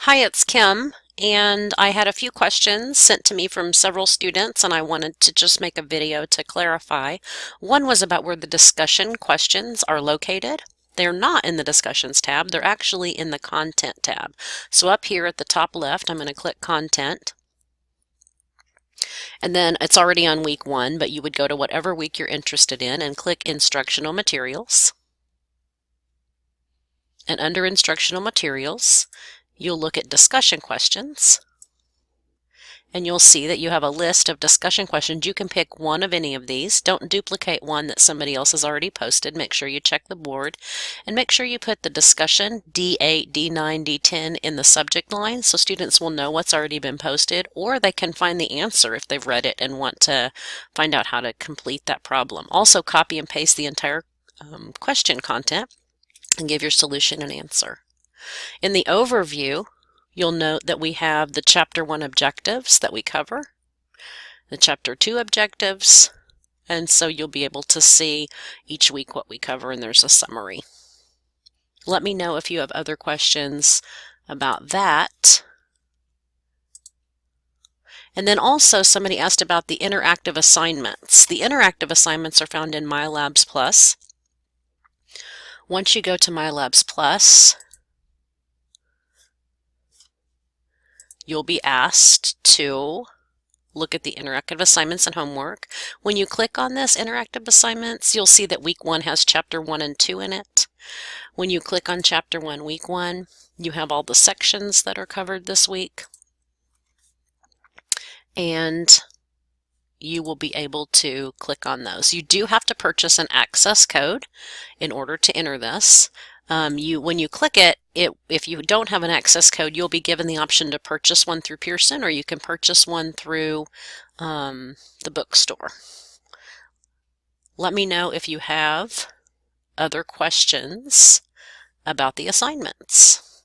Hi, it's Kim, and I had a few questions sent to me from several students, and I wanted to just make a video to clarify. One was about where the discussion questions are located. They're not in the Discussions tab, they're actually in the Content tab. So up here at the top left, I'm going to click Content. And then it's already on week 1, but you would go to whatever week you're interested in and click Instructional Materials. And under Instructional Materials, you'll look at discussion questions, and you'll see that you have a list of discussion questions. You can pick one of any of these. Don't duplicate one that somebody else has already posted. Make sure you check the board, and make sure you put the discussion D8, D9, D10 in the subject line so students will know what's already been posted, or they can find the answer if they've read it and want to find out how to complete that problem. Also, copy and paste the entire question content and give your solution and answer. In the overview, you'll note that we have the Chapter 1 objectives that we cover, the Chapter 2 objectives, and so you'll be able to see each week what we cover, and there's a summary. Let me know if you have other questions about that. And then also somebody asked about the interactive assignments. The interactive assignments are found in MyLabs Plus. Once you go to MyLabs Plus, you'll be asked to look at the interactive assignments and homework. When you click on this interactive assignments, you'll see that week 1 has Chapter 1 and 2 in it. When you click on Chapter 1, week 1, you have all the sections that are covered this week. And you will be able to click on those. You do have to purchase an access code in order to enter this. When you click it, if you don't have an access code, you'll be given the option to purchase one through Pearson, or you can purchase one through the bookstore. Let me know if you have other questions about the assignments.